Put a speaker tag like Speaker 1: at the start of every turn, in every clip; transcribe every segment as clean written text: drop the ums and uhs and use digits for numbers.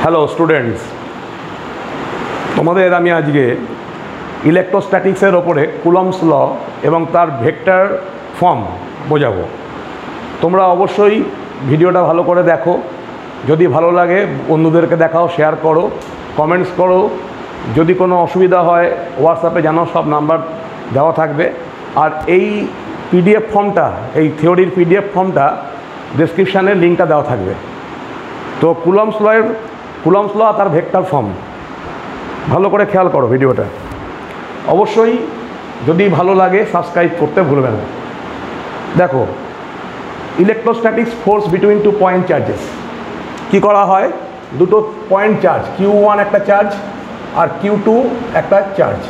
Speaker 1: Hello students, তোমাদের আমি আজকে ইলেকট্রোস্ট্যাটিক্সের ওপরে কুলম্বস ল এবং তার ভেক্টর ফর্ম বোঝাবো। তোমরা অবশ্যই ভিডিওটা ভালো করে দেখো, যদি ভালো লাগে বন্ধুদেরকে দেখাও, শেয়ার করো, কমেন্টস করো। যদি কোনো অসুবিধা হয় হোয়াটসঅ্যাপে জানাও, সব নাম্বার দেওয়া থাকবে। আর এই পিডিএফ ফর্মটা, এই থিওরির পিডিএফ ফর্মটা ডেসক্রিপশানে লিঙ্কটা দেওয়া থাকবে। তো কুলম্বস ল তার ভেক্টর ফর্ম ভালো করে খেয়াল করো ভিডিওটা। অবশ্যই যদি ভালো লাগে সাবস্ক্রাইব করতে ভুলবে না। দেখো, electrostatics force between two point charges কী করা হয়, দুটো পয়েন্ট চার্জ Q1 একটা চার্জ আর Q2 একটা চার্জ,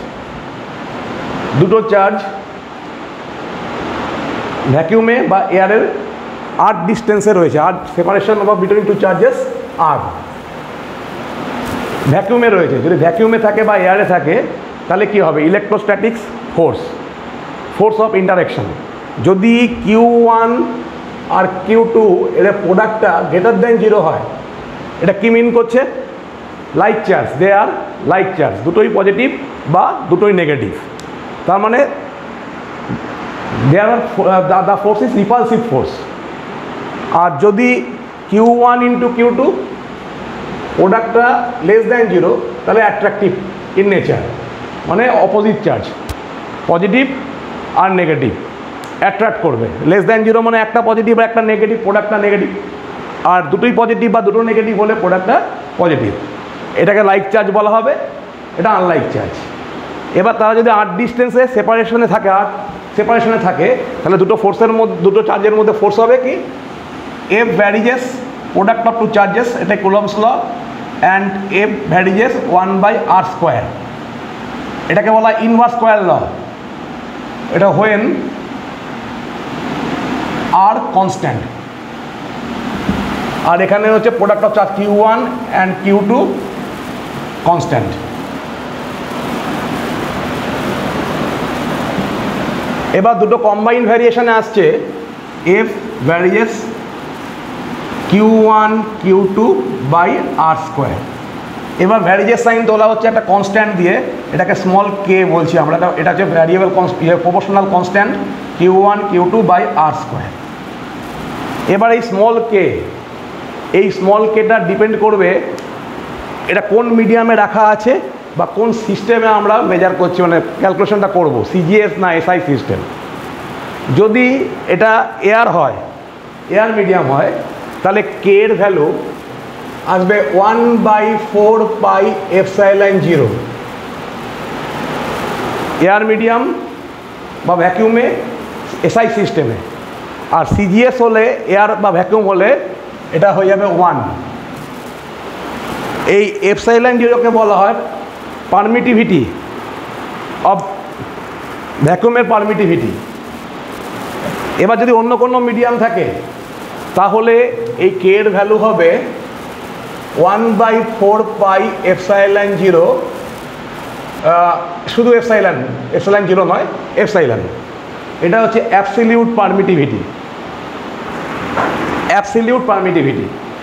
Speaker 1: দুটো চার্জ ভ্যাকিউমে বা এয়ারের আর ডিস্টেন্সে রয়েছে, আর separation of between two charges আর ভ্যাকিউমে রয়েছে। যদি ভ্যাকিউমে থাকে বা এয়ারে থাকে তাহলে কি হবে, ইলেকট্রোস্ট্যাটিক্স ফোর্স অফ ইন্টারেকশন। যদি Q1 আর Q2 এর প্রোডাক্টটা গ্রেটার দেন 0 হয়, এটা কি মিন করছে, like charge, they are like charge, দুটোই পজিটিভ বা দুটোই নেগেটিভ। তার মানে there are the force is repulsive force. আর যদি Q1 ইন্টু Q2 প্রোডাক্টটা লেস দ্যান 0 তাহলে অ্যাট্রাকটিভ ইন নেচার, মানে অপোজিট চার্জ, পজিটিভ আর নেগেটিভ অ্যাট্রাক্ট করবে। লেস দ্যান 0 মানে একটা পজিটিভ আর একটা নেগেটিভ, প্রোডাক্টটা নেগেটিভ। আর দুটোই পজিটিভ বা দুটো নেগেটিভ হলে প্রোডাক্টটা পজিটিভ। এটাকে লাইক চার্জ বলা হবে, এটা আনলাইক চার্জ। এবার তারা যদি আর্ট ডিস্টেন্সে সেপারেশনে থাকে তাহলে দুটো ফোর্সের মধ্যে, দুটো চার্জের মধ্যে ফোর্স হবে কি, F varies product of two charges, এটা Coulomb's law, and F varies 1/r²। এটাকে বলা ইনভার্স স্কোয়ার ল। এটা হোয়েন আর কনস্ট্যান্ট। আর এখানে হচ্ছে product of charge Q1 and Q2 constant. এবার দুটো কম্বাইন্ড ভ্যারিয়েশনে আসছে, F varies Q1 Q2 by r²। এবার ভ্যারিয়েস সাইন তোলা হচ্ছে একটা কনস্ট্যান্ট দিয়ে, এটাকে স্মল কে বলছি আমরা। এটা হচ্ছে variable proportional constant Q1 Q2 by r²। এবার এই স্মল কেটা ডিপেন্ড করবে এটা কোন মিডিয়ামে রাখা আছে বা কোন সিস্টেমে আমরা মেজার করছি, মানে ক্যালকুলেশনটা করব, CGS না SI সিস্টেম। যদি এটা এয়ার মিডিয়াম হয় তাহলে কে এর ভ্যালু আসবে 1/4πε0 এয়ার মিডিয়াম বা ভ্যাকিউমে, SI সিস্টেমে। আর CGS হলে, এয়ার বা ভ্যাকিউম হলে, এটা হয়ে যাবে 1। এই ε0কে বলা হয় পারমিটিভিটি অফ ভ্যাকুয়ামের পারমিটিভিটি। এবার যদি অন্য কোনো মিডিয়াম থাকে তাহলে এই কে এর ভ্যালু হবে 1/4πε0, শুধু ε0 নয়, এপসাইলন। এটা হচ্ছে অ্যাবসলিউট পারমিটিভিটি।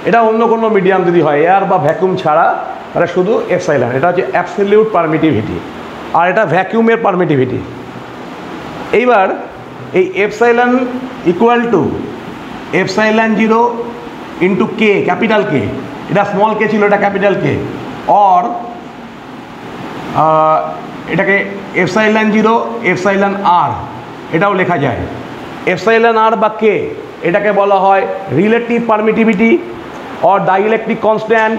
Speaker 1: এটা অন্য কোনো মিডিয়াম যদি হয়, এয়ার বা ভ্যাকুয়াম ছাড়া, তাহলে শুধু এপসাইলন। এটা হচ্ছে অ্যাবসলিউট পারমিটিভিটি, আর এটা ভ্যাকুয়ামের পারমিটিভিটি। এইবার এই epsilon equal to ε0 into K, capital K. এটা স্মল কে ছিল, এটা ক্যাপিটাল কে। অর এটাকে ε0 εr এটাও লেখা যায়। εr বা কে, এটাকে বলা হয় relative permittivity or dielectric constant,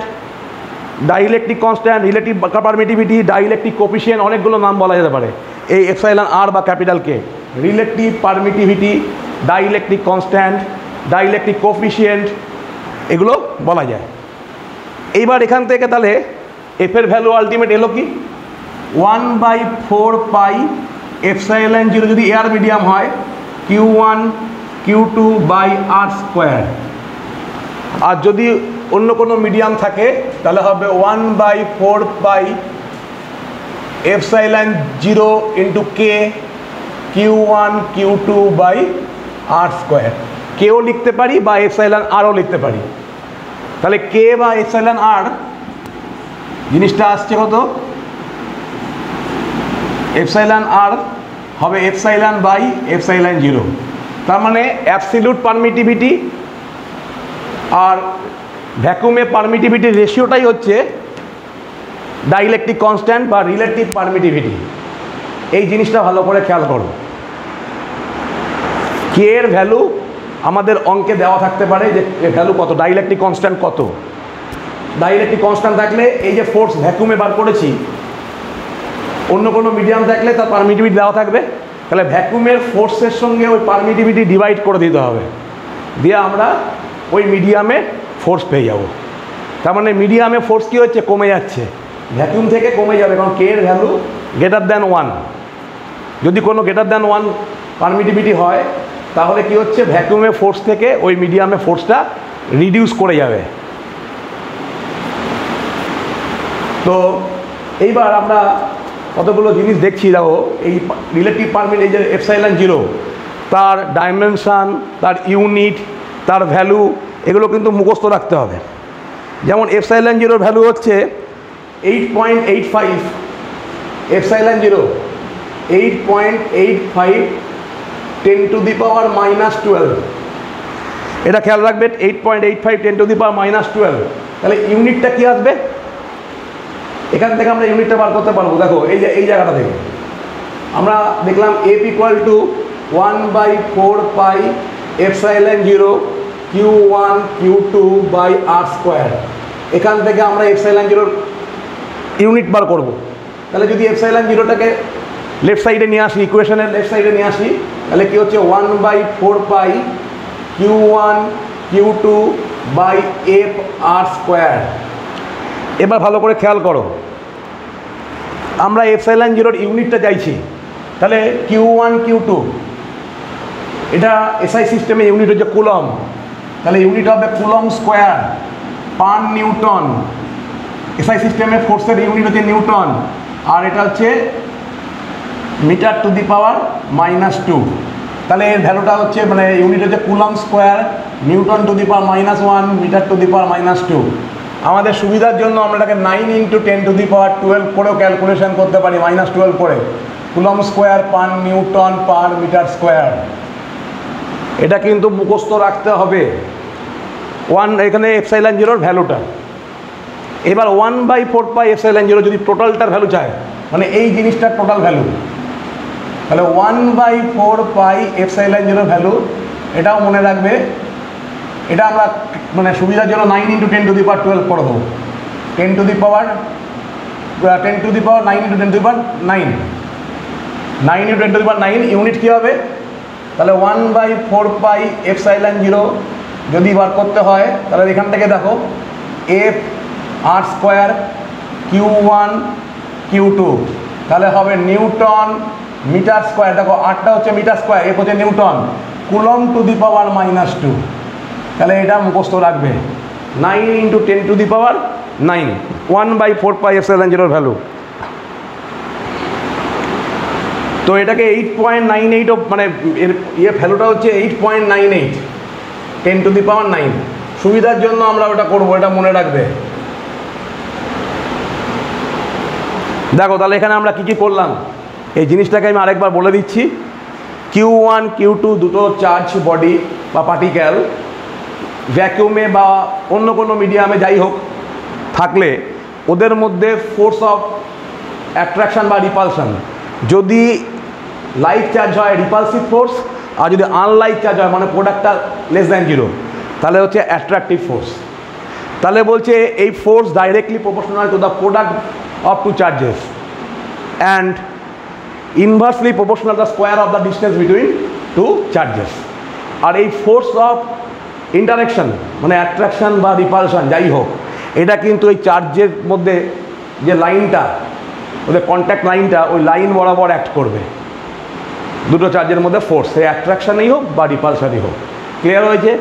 Speaker 1: relative permittivity, dielectric coefficient, অনেকগুলো নাম বলা যেতে পারে। এই εr বা capital K, relative permittivity, dielectric constant, dielectric coefficient, এগুলো বলা যায়। এইবার এখান থেকে তাহলে এফ এর ভ্যালু আলটিমেট এলো কি, 1/4πε0 যদি এয়ার মিডিয়াম হয়, Q1 Q2 বাই r²। আর যদি অন্য কোনো মিডিয়াম থাকে তাহলে হবে 1/4πε0 into k Q1 Q2 by r²। কেও লিখতে পারি বা εrও লিখতে পারি। তাহলে কে বা εr জিনিসটা আসছে কত, এপসাইলন আর হবে এপসাইলন বাই এপসাইলন জিরো। তার মানে অ্যাবসলিউট পারমিটিভিটি আর ভ্যাকুমে পারমিটিভিটির রেশিওটাই হচ্ছে ডাইইলেকট্রিক কনস্ট্যান্ট বা রিলেটিভ পারমিটিভিটি। এই জিনিসটা ভালো করে খেয়াল করো। কে এর ভ্যালু আমাদের অঙ্কে দেওয়া থাকতে পারে যে ভ্যালু কত, ডাইইলেকট্রিক কনস্ট্যান্ট কত। ডাইইলেকট্রিক কনস্ট্যান্ট থাকলে এই যে ফোর্স ভ্যাকুমে বার করেছি, অন্য কোনো মিডিয়াম থাকলে তার পারমিটিভিটি দেওয়া থাকবে, তাহলে ভ্যাকুমের ফোর্সের সঙ্গে ওই পারমিটিভিটি ডিভাইড করে দিতে হবে, দিয়ে আমরা ওই মিডিয়ামে ফোর্স পেয়ে যাব। তার মানে মিডিয়ামে ফোর্স কী হচ্ছে, কমে যাচ্ছে, ভ্যাকুম থেকে কমে যাবে, কারণ কে এর ভ্যালু গ্রেটার দ্যান 1। যদি কোনো গ্রেটার দ্যান 1 পারমিটিভিটি হয় তাহলে কি হচ্ছে, ভ্যাকুমে ফোর্স থেকে ওই মিডিয়ামে ফোর্সটা রিডিউস করে যাবে। তো এইবার আমরা কতগুলো জিনিস দেখছি, দেখো এই রিলেটিভ পারমিটিভিটি, এই যে এপসাইলন জিরো, তার ডাইমেনশান, তার ইউনিট, তার ভ্যালু, এগুলো কিন্তু মুখস্থ রাখতে হবে। যেমন এপসাইলন জিরোর ভ্যালু হচ্ছে 8.85, এপসাইলন জিরো 8.85 10⁻⁻12। এটা খেয়াল রাখবে, 8.85 10⁻⁻12। তাহলে ইউনিটটা কি আসবে, এখান থেকে আমরা ইউনিটটা বার করতে পারবো। দেখো এই যে এই জায়গাটা থেকে আমরা দেখলাম F equal to 1/4 pi epsilon zero Q1 Q2 by r square. এখান থেকে আমরা এপসাইলন জিরোর ইউনিট বার করব। তাহলে যদি এপসাইলন জিরোটাকে লেফট সাইডে নিয়ে আসি, ইকুয়েশনের লেফট সাইডে নিয়ে আসি, তাহলে কি হচ্ছে 1/4 pi Q1 Q2 by F r square. এবার ভালো করে খেয়াল করো, আমরা এপসাইলন জিরোর ইউনিটটা চাইছি, তাহলে Q1 Q2 এটা এসআই সিস্টেমে ইউনিট হচ্ছে কুলম, তাহলে ইউনিট হবে coulomb square per Newton. SI সিস্টেমে ফোর্সের ইউনিট হচ্ছে নিউটন, আর এটা হচ্ছে মিটার টু দি পাওয়ার -2। তাহলে এর ভ্যালুটা হচ্ছে মানে ইউনিট হচ্ছে coulomb square newton to the power -1 metre to the power -2। আমাদের সুবিধার জন্য আমরা এটাকে 9 × 10⁻12 করেও ক্যালকুলেশন করতে পারি, -12 করে, coulomb square per newton per metre square. এটা কিন্তু মুখস্থ রাখতে হবে, এখানে এপসাইলন জিরোর ভ্যালুটা। এবার 1/4 পাই এপসাইলন জিরো যদি টোটালটার ভ্যালু চায়, মানে এই জিনিসটার টোটাল ভ্যালু, তাহলে 1/4 পাই এপসাইলন জিরোর ভ্যালু, এটাও মনে রাখবে। এটা আমরা মানে সুবিধার জন্য 9 × 10⁻12 করে দেবো, 10 টু দি পাওয়ার 9 × 10⁻9, 9 × 10⁻9। ইউনিট কী হবে, তাহলে 1/4 পাই এপসাইলন জিরো যদি বার করতে হয়, তাহলে এখান থেকে দেখো F r square Q1 Q2, তাহলে হবে নিউটন মিটার স্কোয়ার। দেখো আরটা হচ্ছে মিটার স্কোয়ার, এফ হচ্ছে Newton, coulomb to the power -2। তাহলে এটা মুখস্থ রাখবে, 9 × 10⁻9, 1/4 পাই এপসাইলন জিরোর ভ্যালু। তো এটাকে 8.98 মানে এর ভ্যালুটা হচ্ছে 8.98 10⁻9। সুবিধার জন্য আমরা ওটা করবো, এটা মনে রাখবে। দেখো তাহলে এখানে আমরা কী কী করলাম, এই জিনিসটাকে আমি আরেকবার বলে দিচ্ছি। Q1 Q2 দুটো চার্জ বডি বা পার্টিকেল ভ্যাকুমে বা অন্য কোনো মিডিয়ামে যাই হোক থাকলে ওদের মধ্যে ফোর্স অফ অ্যাট্রাকশান বা রিপালশান, যদি লাইক চার্জ হয় রিপালসিভ ফোর্স, আর যদি আনলাইক চার্জ হয় মানে প্রোডাক্টটা <0, তাহলে হচ্ছে অ্যাট্রাকটিভ ফোর্স। তাহলে বলছে এই force directly proportional to the product of two charges and inversely proportional the square of the distance between two charges. আর এই ফোর্স অফ ইন্টারেকশন মানে অ্যাট্রাকশান বা রিপালশান যাই হোক, এটা কিন্তু এই চার্জের মধ্যে যে লাইনটা, ওদের কন্ট্যাক্ট লাইনটা, ওই লাইন বরাবর অ্যাক্ট করবে। দুটো চার্জের মধ্যে ফোর্স, সেই অ্যাট্রাকশানই হোক বা রিপালশানই হোক। ক্লিয়ার হয়েছে?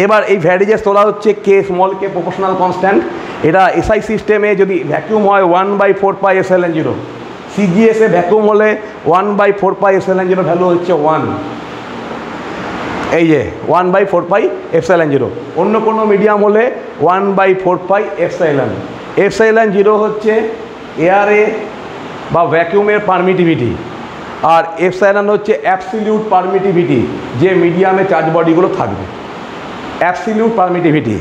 Speaker 1: এবার এই ভ্যারিজেস তোলা হচ্ছে কে স্মল কে প্রপোর্শনাল কনস্ট্যান্ট। এটা এসআই সিস্টেমে যদি ভ্যাকুম হয় 1/4 পাই এপসাইলন জিরো, সিজিএসে ভ্যাকুম হলে 1/4 পাই এপসাইলন জিরো ভ্যালু হচ্ছে 1। এই যে 1/4 পাই এপসাইলন জিরো। অন্য কোনো মিডিয়াম হলে 1/4 পাই এপসাইলন। এপসাইলন জিরো হচ্ছে এয়ারে বা ভ্যাকুয়ামের পারমিটিভিটি, আর এপসাইলন হচ্ছে অ্যাবসলিউট পারমিটিভিটি, যে মিডিয়ামে চার্জ বডিগুলো থাকবে। অ্যাবসলিউট পারমিটিভিটি,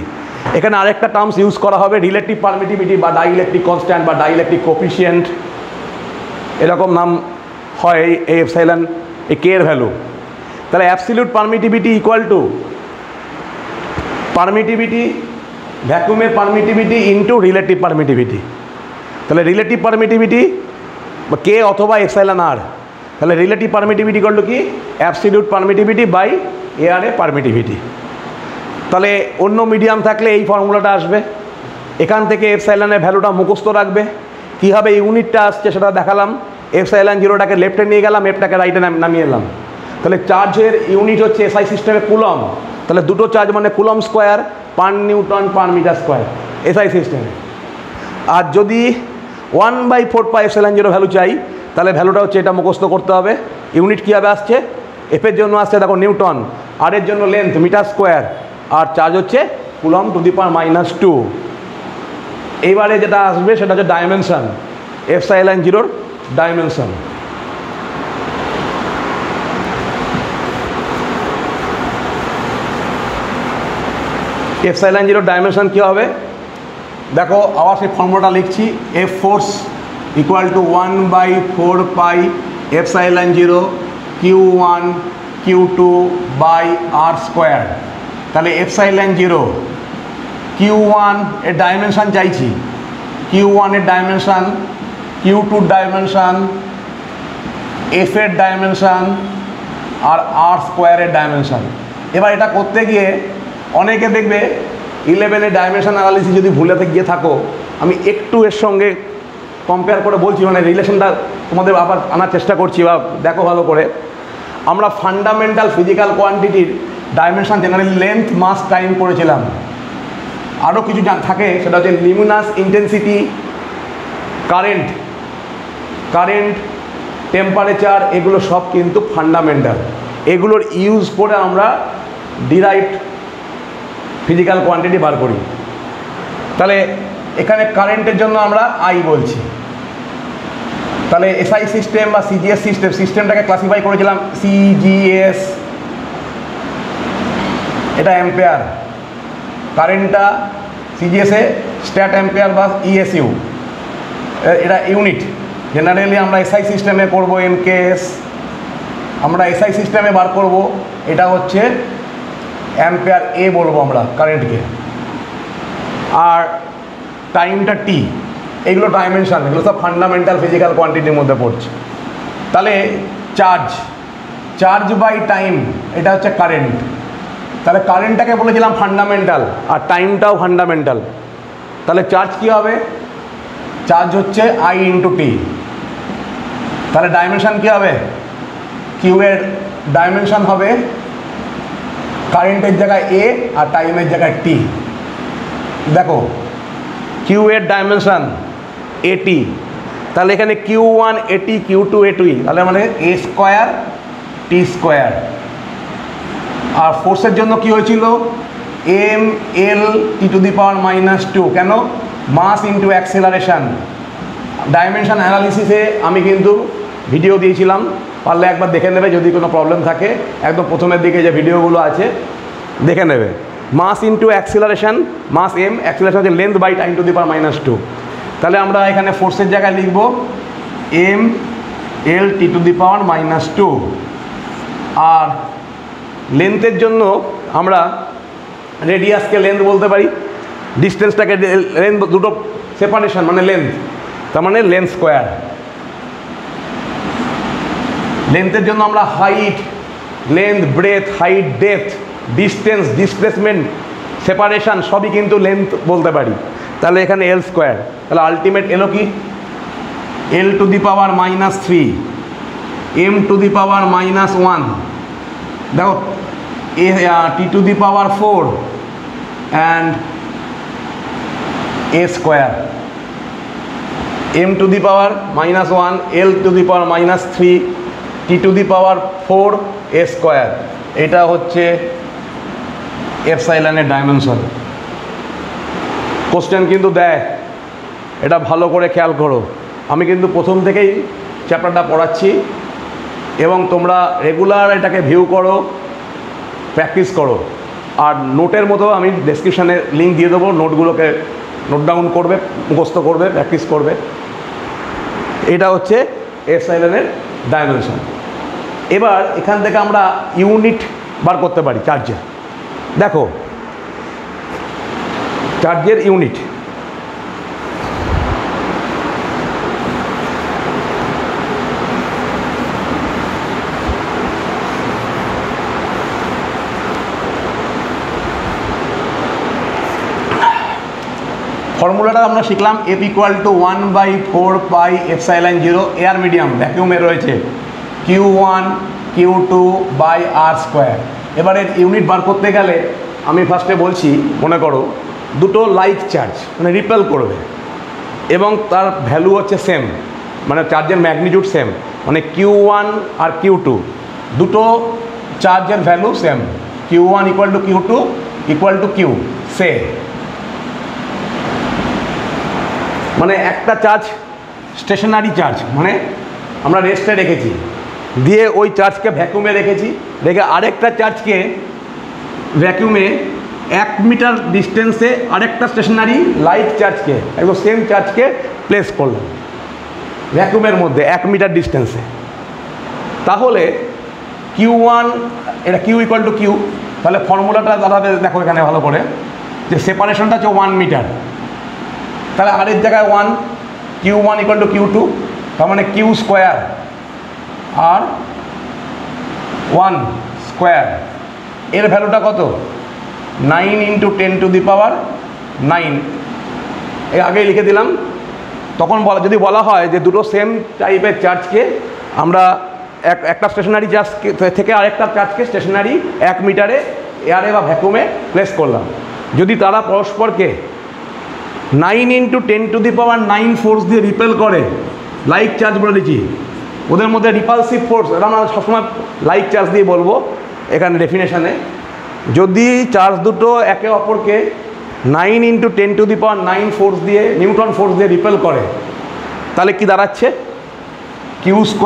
Speaker 1: এখানে আরেকটা টার্মস ইউজ করা হবে, রিলেটিভ পারমিটিভিটি বা ডাইইলেকট্রিক কনস্ট্যান্ট বা ডাইইলেকট্রিক কোফিশিয়েন্ট, এরকম নাম হয় এই এপসাইলন, এই কে এর ভ্যালু। তাহলে absolute permittivity equal to permittivity, ভ্যাকুয়ামের পারমিটিভিটি ইন্টু রিলেটিভ পারমিটিভিটি। তাহলে রিলেটিভ পারমিটিভিটি বা কে অথবা এপসাইলন আর, তাহলে রিলেটিভ পারমিটিভিটি ইকুয়াল টু কি, অ্যাবসলিউট পারমিটিভিটি বাই এয়ারে পারমিটিভিটি। তাহলে অন্য মিডিয়াম থাকলে এই ফর্মুলাটা আসবে। এখান থেকে এপসাইলনের ভ্যালুটা মুখস্থ রাখবে। কীভাবে ইউনিটটা আসছে সেটা দেখালাম। এপসাইলন জিরোটাকে লেফটে নিয়ে গেলাম, এফটাকে রাইটে নামিয়ে এলাম। তাহলে চার্জের ইউনিট হচ্ছে এসআই সিস্টেমে কুলম, তাহলে দুটো চার্জ মানে coulomb square per newton per metre square SI সিস্টেমে। আর যদি 1/4 পাই এপসাইলন জিরো ভ্যালু চাই, তাহলে ভ্যালুটা হচ্ছে এটা মুখস্থ করতে হবে। ইউনিট কীভাবে আসছে, এফের জন্য আসছে দেখো নিউটন, আর এর জন্য লেন্থ মিটার স্কোয়ার, আর চার্জ হচ্ছে কুলম টু দি পাওয়ার -2। এইবারে যেটা আসবে সেটা হচ্ছে ডাইমেনশন, এপসাইলন জিরোর ডাইমেনশন। এপসাইলন জিরোর ডাইমেনশন কী হবে দেখো, আবার সেই ফর্মুলাটা লিখছি। F force equal to 1/4 pi epsilon zero Q1 Q2 by r square. তাহলে এপসাইলন জিরো Q1 এর ডাইমেনশান চাইছি, Q1 এর ডাইমেনশান, Q2 ডাইমেনশান, এফ এর ডাইমেনশান আর আর স্কোয়ারের ডাইমেনশান। এবার এটা করতে গিয়ে অনেকে দেখবে 11-এর ডাইমেনশন অ্যানালিসিস যদি ভুলে গিয়ে থাকো, আমি একটু এর সঙ্গে কম্পেয়ার করে বলছি, মানে রিলেশনটা তোমাদের আবার আনার চেষ্টা করছি, বা দেখো ভালো করে। আমরা ফান্ডামেন্টাল ফিজিক্যাল কোয়ান্টিটির dimension generally length, mass, time পড়েছিলাম। আরও কিছু থাকে, সেটা হচ্ছে লিমিনাস ইন্টেন্সিটি, কারেন্ট, টেম্পারেচার, এগুলো সব কিন্তু ফান্ডামেন্টাল। এগুলোর ইউজ করে আমরা ডিরাইভড ফিজিক্যাল কোয়ান্টিটি বার করি। তাহলে এখানে কারেন্টের জন্য আমরা আই বলছি। তাহলে এসআই সিস্টেম বা সিজিএস সিস্টেমটাকে ক্লাসিফাই করেছিলাম সিজিএস, এটা অ্যাম্পেয়ার, কারেন্টটা সিজিএসে স্ট্যাট অ্যাম্পেয়ার বা ইএসইউ, এটা ইউনিট। জেনারেলি আমরা এসআই সিস্টেমে করব এমকেএস, আমরা এসআই সিস্টেমে বার করব, এটা হচ্ছে অ্যাম্পেয়ার এ বলবো আমরা কারেন্টকে। আর টাইমটা টি, এগুলো ডাইমেনশান, এগুলো সব ফান্ডামেন্টাল ফিজিক্যাল কোয়ান্টিটির মধ্যে পড়ছে। তাহলে চার্জ বাই টাইম, এটা হচ্ছে কারেন্ট। তাহলে কারেন্টটাকে বলেছিলাম ফান্ডামেন্টাল, আর টাইমটাও ফান্ডামেন্টাল। তাহলে চার্জ কী হবে, চার্জ হচ্ছে আই ইন্টু টি। তাহলে ডাইমেনশান কী হবে, কিউ এর ডাইমেনশান হবে কারেন্টের জায়গায় এ আর টাইমের জায়গায় টি। দেখো কিউ এর ডাইমেনশান এটি, তাহলে এখানে Q1 এটি, Q2 এটি, তাহলে মানে এ স্কোয়ার টি স্কোয়ার। আর ফোর্সের জন্য কি হয়েছিল, M L T to the power -2। কেন, মাস ইন্টু অ্যাক্সেলারেশন। ডাইমেনশন অ্যানালিসিসে আমি কিন্তু ভিডিও দিয়েছিলাম, পারলে একবার দেখে নেবে যদি কোনো প্রবলেম থাকে। একদম প্রথমের দিকে যে ভিডিওগুলো আছে দেখে নেবে। Mass into acceleration, mass M, acceleration হচ্ছে length by time to the power -2। তাহলে আমরা এখানে ফোর্সের জায়গায় লিখব M L T to the power -2। আর লেন্থের জন্য আমরা রেডিয়াসকে লেন্থ বলতে পারি, ডিস্টেন্সটাকে লেন্থ, দুটো সেপারেশন মানে লেন্থ, তার মানে লেন্থ স্কোয়ার। লেন্থের জন্য আমরা height, length, breadth, height, depth, distance, displacement, separation সবই কিন্তু লেন্থ বলতে পারি। তাহলে এখানে এল স্কোয়ার, তাহলে আলটিমেট এলো কি, L to the power -3, M to the power -1, দেখো A T to the power 4 and A square, M to the power -1, L to the power -3, T to the power 4, A square. এটা হচ্ছে এপসাইলনের dimension. Question কিন্তু দেয় এটা ভালো করে খেয়াল করো, আমি কিন্তু প্রথম থেকেই চ্যাপ্টারটা পড়াচ্ছি এবং তোমরা রেগুলার এটাকে ভিউ করো, প্র্যাকটিস করো। আর নোটের মতো আমি ডেসক্রিপশানে লিঙ্ক দিয়ে দেবো, নোটগুলোকে নোট ডাউন করবে, মুখস্থ করবে, প্র্যাকটিস করবে। এটা হচ্ছে এপসাইলনের ডাইমেনশন। এবার এখান থেকে আমরা ইউনিট বার করতে পারি চার্জের। দেখো চার্জের ইউনিট, ফর্মুলাটা আমরা শিখলাম F = 1/4 এপসাইলন 0। এয়ার মিডিয়াম ভ্যাকিউমে রয়েছে Q1 Q2/r²। এবারে ইউনিট বার করতে গেলে আমি ফার্স্টে বলছি, মনে করো দুটো লাইক চার্জ মানে রিপেল করবে এবং তার ভ্যালু হচ্ছে সেম, মানে চার্জের ম্যাগনিটিউড সেম, মানে Q1 আর Q2 দুটো চার্জের value same. Q1 = Q2 = Q সে, মানে একটা চার্জ স্টেশনারি চার্জ, মানে আমরা রেস্টে রেখেছি, দিয়ে ওই চার্জকে ভ্যাকুমে রেখেছি, রেখে আরেকটা চার্জকে ভ্যাকুমে 1 মিটার ডিস্টেন্সে আরেকটা স্টেশনারি লাইট চার্জকে, একদম সেম চার্জকে প্লেস করলাম ভ্যাকুমের মধ্যে 1 মিটার ডিস্টেন্সে। তাহলে Q1, এটা Q = Q, তাহলে ফর্মুলাটা দাঁড়াবে, দেখো এখানে ভালো করে, যে সেপারেশনটা হচ্ছে 1 মিটার। তাহলে আরের জায়গায় 1, Q1 = Q2, তার মানে Q² আর 1 স্কোয়ার, এর ভ্যালুটা কত? 9 × 10⁹। এর আগেই লিখে দিলাম। তখন যদি বলা হয় যে দুটো সেম টাইপের চার্জকে আমরা একটা স্টেশনারি চার্জ থেকে আরেকটা চার্জকে স্টেশনারি 1 মিটারে এয়ারে বা ভ্যাকুমে প্লেস করলাম, যদি তারা পরস্পরকে 9 × 10⁹ ফোর্স দিয়ে রিপেল করে, লাইক চার্জ বলে দিচ্ছি, ওদের মধ্যে রিপালসিভ ফোর্স, এটা আমরা সবসময় লাইক চার্জ দিয়ে বলবো এখানে ডেফিনেশানে। যদি চার্জ দুটো একে অপরকে 9 × 10⁹ ফোর্স দিয়ে, নিউটন ফোর্স দিয়ে রিপেল করে, তাহলে কি দাঁড়াচ্ছে? Q² =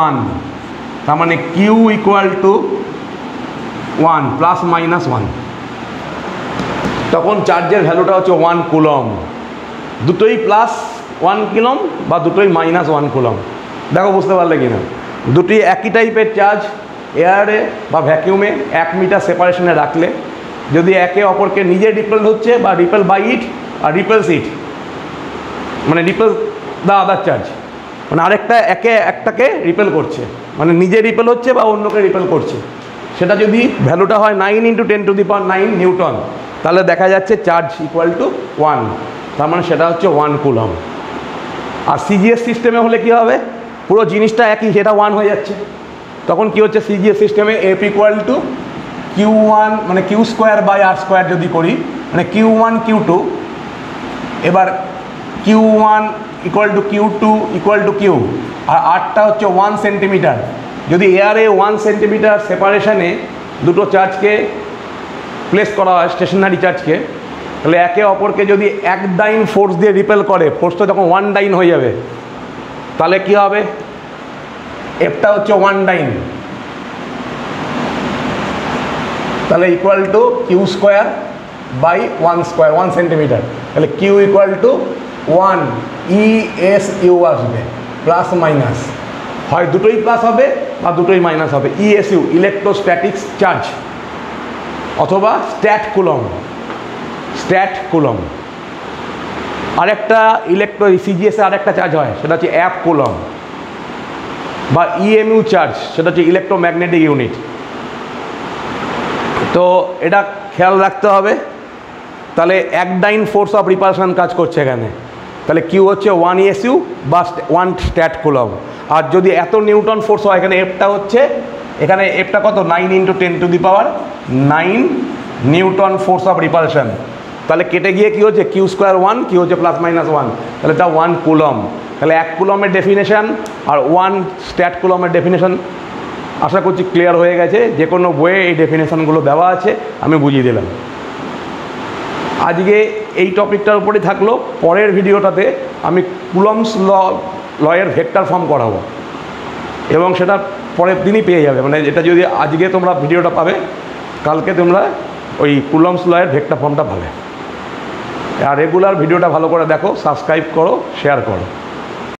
Speaker 1: 1, তার মানে Q = 1 ± 1। তখন চার্জের ভ্যালুটা হচ্ছে 1 কুলম। দুটোই +1 কুলম বা দুটোই -1 কুলম। দেখো বুঝতে পারলে কি না? দুটি একই টাইপের চার্জ এয়ারে বা ভ্যাকিউমে 1 মিটার সেপারেশনে রাখলে, যদি একে অপরকে নিজে রিপেল হচ্ছে বা রিপেল বাই ইট আর রিপেলস ইট, মানে রিপেল দ্য আদার চার্জ, মানে আরেকটা একটাকে রিপেল করছে, মানে নিজে রিপেল হচ্ছে বা অন্যকে রিপেল করছে, সেটা যদি ভ্যালুটা হয় 9 × 10⁹ নিউটন, তাহলে দেখা যাচ্ছে চার্জ = 1, তার মানে সেটা হচ্ছে 1 কুলম। আর সিজিএস সিস্টেমে হলে কি হবে? পুরো জিনিসটা একই, সেটা 1 হয়ে যাচ্ছে। তখন কি হচ্ছে সিজিএস সিস্টেমে? F = Q1, মানে Q²/r² যদি করি, মানে Q1 Q2, এবার Q1 = Q2 = Q, আর আরটা হচ্ছে 1 সেন্টিমিটার। যদি এয়ারে 1 সেন্টিমিটার সেপারেশনে দুটো চার্জকে প্লেস করা হয়, স্টেশনারি চার্জকে, তাহলে একে অপরকে যদি 1 ডাইন ফোর্স দিয়ে রিপেল করে, ফোর্সটা যখন 1 ডাইন হয়ে যাবে, তাহলে কি হবে? এফটা হচ্ছে 1 ডাইন, তাহলে = Q²/1² 1 সেন্টিমিটার। তাহলে Q = 1 ESU আসবে, +- হয় দুটোই প্লাস হবে বা দুটোই মাইনাস হবে। ESU ইলেকট্রোস্ট্যাটিক্স চার্জ, অথবা স্ট্যাট কুলম। আরেকটা সিজিএসে আরেকটা চার্জ হয়, সেটা হচ্ছে অ্যাপ কুলম, বা EMU চার্জ, সেটা হচ্ছে ইলেকট্রোম্যাগনেটিক ইউনিট। তো এটা খেয়াল রাখতে হবে। তাহলে 1 ডাইন ফোর্স অফ রিপালশন কাজ করছে এখানে, তাহলে Q হচ্ছে 1 ESU বা 1 স্ট্যাট কুলম। আর যদি এত নিউটন ফোর্স হয়, এখানে এফটা হচ্ছে, এখানে এফটা কত? 9 × 10⁹ নিউটন ফোর্স অফ রিপালশন। তাহলে কেটে গিয়ে কী হচ্ছে? Q² 1, Q হচ্ছে +-1, তাহলে এটা 1 কুলম। তাহলে 1 কুলমের ডেফিনেশান আর 1 স্ট্যাট কুলমের ডেফিনেশান আশা করছি ক্লিয়ার হয়ে গেছে। যে কোনো বইয়ে এই ডেফিনেশানগুলো দেওয়া আছে, আমি বুঝিয়ে দিলাম। আজকে এই টপিকটার উপরেই থাকলো। পরের ভিডিওটাতে আমি কুলম্বস লয়ের ভেক্টর ফর্ম করাবো এবং সেটা পরের দিনই পেয়ে যাবে। মানে এটা যদি আজকে তোমরা ভিডিওটা পাবে, কালকে তোমরা ওই কুলম্বস লয়ের ভেক্টর ফর্মটা পাবে। আর রেগুলার ভিডিওটা ভালো করে দেখো, সাবস্ক্রাইব করো, শেয়ার করো।